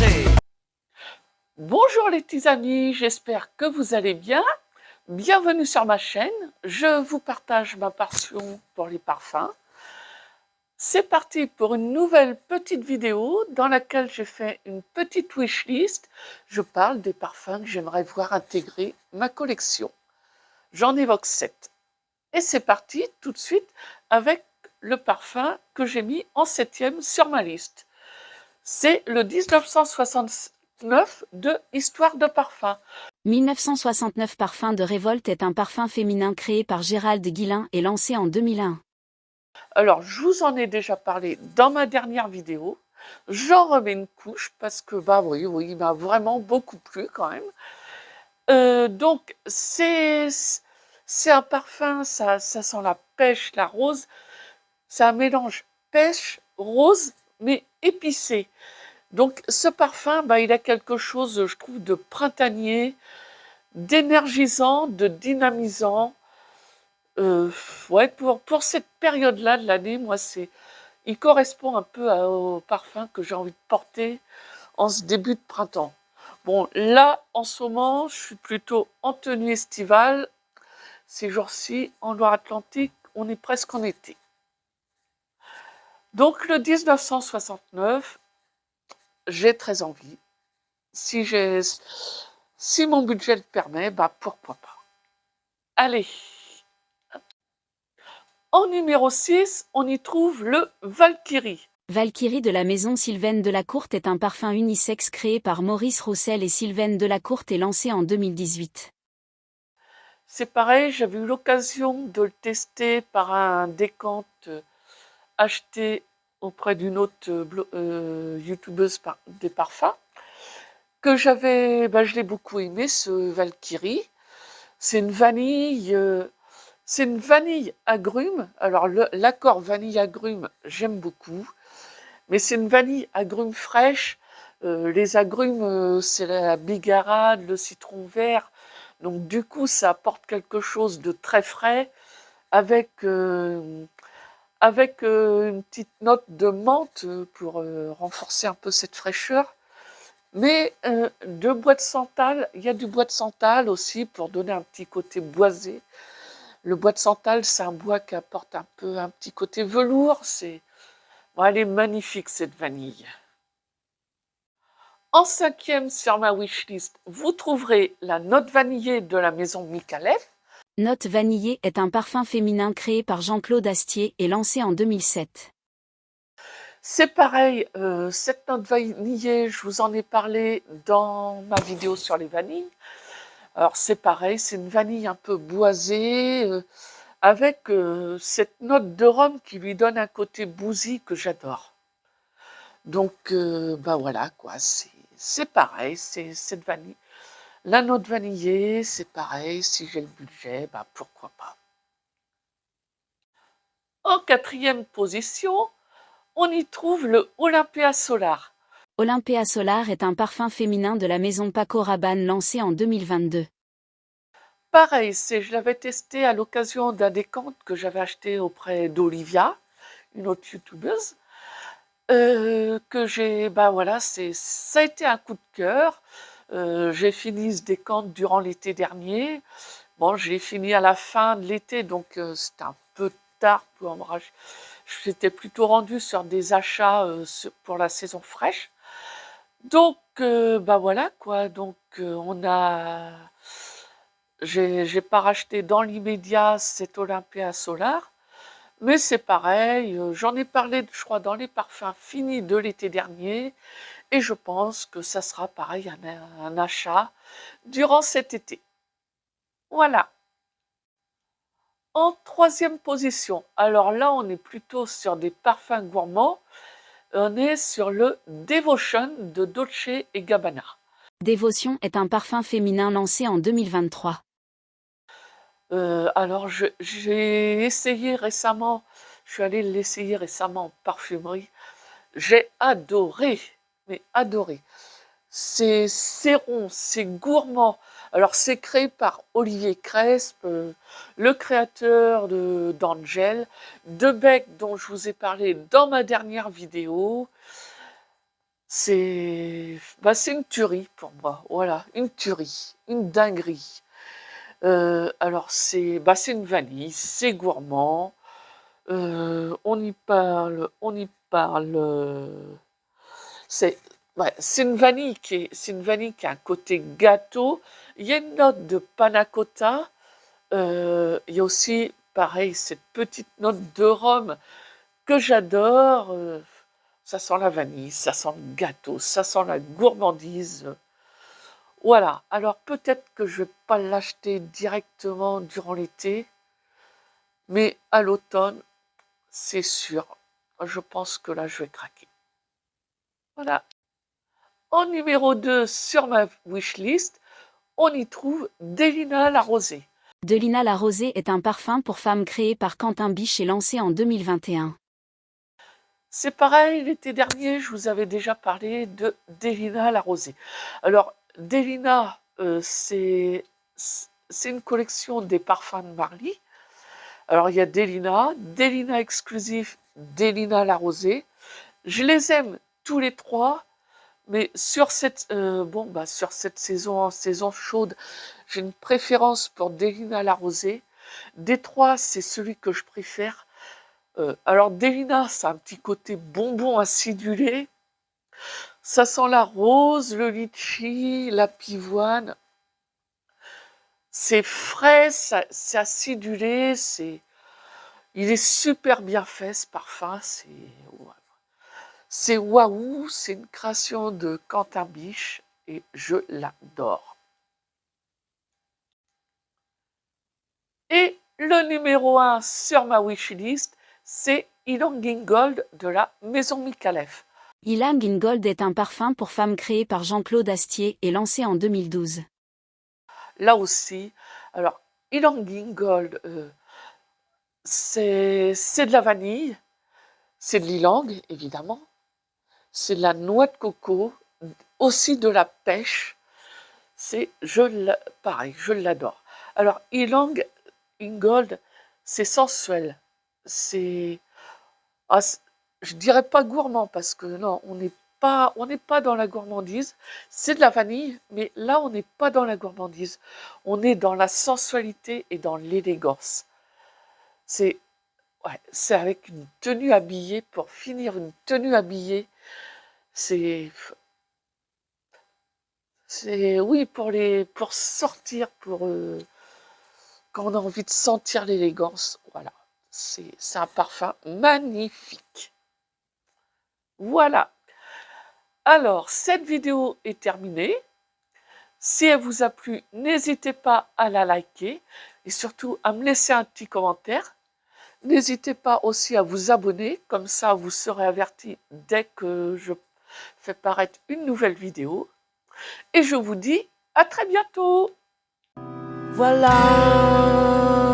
commencer. Bonjour les petits amis, j'espère que vous allez bien. Bienvenue sur ma chaîne. Je vous partage ma passion pour les parfums. C'est parti pour une nouvelle petite vidéo dans laquelle j'ai fait une petite wishlist. Je parle des parfums que j'aimerais voir intégrer ma collection. J'en évoque 7. Et c'est parti tout de suite avec le parfum que j'ai mis en 7e sur ma liste. C'est le 1969 de Histoire de parfum. 1969 Parfum de révolte est un parfum féminin créé par Gérald Guillain et lancé en 2001. Alors, je vous en ai déjà parlé dans ma dernière vidéo. J'en remets une couche parce que, oui, il m'a vraiment beaucoup plu quand même. Donc, c'est un parfum, ça sent la pêche, la rose. C'est un mélange pêche, rose, mais épicé. Donc, ce parfum, il a quelque chose, je trouve, de printanier, d'énergisant, de dynamisant. Ouais, pour cette période-là de l'année, moi, il correspond un peu au parfum que j'ai envie de porter en ce début de printemps. Bon, là, en ce moment, je suis plutôt en tenue estivale. Ces jours-ci, en Loire-Atlantique, on est presque en été. Donc, le 1969, j'ai très envie. Si mon budget le permet, pourquoi pas. Allez. En numéro 6, on y trouve le Valkyrie. Valkyrie de la maison Sylvaine Delacourte est un parfum unisexe créé par Maurice Roussel et Sylvaine Delacourte et lancé en 2018. C'est pareil, j'avais eu l'occasion de le tester par un décompte acheté auprès d'une autre youtubeuse des parfums, que je l'ai beaucoup aimé, ce Valkyrie. C'est une vanille agrume. Alors l'accord vanille agrume, j'aime beaucoup, mais c'est une vanille agrume fraîche. Les agrumes, c'est la bigarade, le citron vert. Donc du coup, ça apporte quelque chose de très frais avec une petite note de menthe pour renforcer un peu cette fraîcheur. Mais de bois de santal, il y a du bois de santal aussi pour donner un petit côté boisé. Le bois de santal, c'est un bois qui apporte un petit côté velours. Elle est magnifique cette vanille. En 5e sur ma wishlist, vous trouverez la note vanillée de la maison Micallef. Note vanillée est un parfum féminin créé par Jean-Claude Astier et lancé en 2007. C'est pareil, cette note vanillée, je vous en ai parlé dans ma vidéo sur les vanilles. Alors c'est pareil, c'est une vanille un peu boisée, avec cette note de rhum qui lui donne un côté bousy que j'adore. Donc voilà quoi, c'est pareil, c'est cette vanille. La note vanillée, c'est pareil, si j'ai le budget, pourquoi pas. En 4e position, on y trouve le Olympia Solar. Olympia Solar est un parfum féminin de la maison Paco Rabanne lancé en 2022. Pareil, je l'avais testé à l'occasion d'un décompte que j'avais acheté auprès d'Olivia, une autre youtubeuse, que ça a été un coup de cœur. J'ai fini ce décompte durant l'été dernier. Bon, j'ai fini à la fin de l'été, donc c'était un peu tard pour me racheter. J'étais plutôt rendue sur des achats pour la saison fraîche. Donc, voilà quoi. Donc, j'ai pas racheté dans l'immédiat cet Olympia Solar, mais c'est pareil. J'en ai parlé, je crois, dans les parfums finis de l'été dernier, et je pense que ça sera pareil un achat durant cet été. Voilà. En 3e position, alors là, on est plutôt sur des parfums gourmands. On est sur le Devotion de Dolce & Gabbana. Dévotion est un parfum féminin lancé en 2023. Alors, j'ai essayé récemment, je suis allée l'essayer récemment en parfumerie. J'ai adoré, mais adoré. C'est rond, c'est gourmand. Alors, c'est créé par Olivier Cresp, le créateur d'Angel, de Beck, dont je vous ai parlé dans ma dernière vidéo. C'est c'est une tuerie pour moi, voilà, une tuerie, une dinguerie. Alors c'est une vanille, c'est gourmand, on y parle, c'est c'est une vanille c'est une vanille qui a un côté gâteau. Il y a une note de panna cotta. Il y a aussi, pareil, cette petite note de rhum que j'adore. Ça sent la vanille, ça sent le gâteau, ça sent la gourmandise. Voilà, alors peut-être que je vais pas l'acheter directement durant l'été, mais à l'automne, c'est sûr. Je pense que là, je vais craquer. Voilà. En numéro 2 sur ma wishlist, on y trouve Delina la Rosée. Delina la Rosée est un parfum pour femmes créé par Quentin Biche et lancé en 2021. C'est pareil, l'été dernier, je vous avais déjà parlé de Delina la Rosée. Alors, Delina, c'est une collection des parfums de Marly. Alors, il y a Delina exclusif, Delina la Rosée. Je les aime tous les trois, mais sur cette, sur cette saison chaude, j'ai une préférence pour Delina la Rosée. Des trois, c'est celui que je préfère. Alors, Delina, ça a un petit côté bonbon acidulé. Ça sent la rose, le litchi, la pivoine. C'est frais, c'est acidulé, il est super bien fait ce parfum. C'est waouh, c'est une création de Quentin Biche et je l'adore. Et le numéro 1 sur ma wishlist, c'est Ylang Gold de la Maison Micallef. Ylang Gold est un parfum pour femmes créé par Jean-Claude Astier et lancé en 2012. Là aussi, alors Ylang Gold, c'est de la vanille, c'est de l'ylang évidemment, c'est de la noix de coco, aussi de la pêche. Pareil, je l'adore. Alors Ylang Gold, c'est sensuel, c'est je dirais pas gourmand parce que non, on n'est pas dans la gourmandise. C'est de la vanille, mais là on n'est pas dans la gourmandise. On est dans la sensualité et dans l'élégance. C'est avec une tenue habillée, pour finir une tenue habillée, c'est oui, pour sortir, quand on a envie de sentir l'élégance, voilà. C'est un parfum magnifique. Voilà. Alors, cette vidéo est terminée. Si elle vous a plu, n'hésitez pas à la liker et surtout à me laisser un petit commentaire. N'hésitez pas aussi à vous abonner, comme ça vous serez averti dès que je fais paraître une nouvelle vidéo. Et je vous dis à très bientôt. Voilà.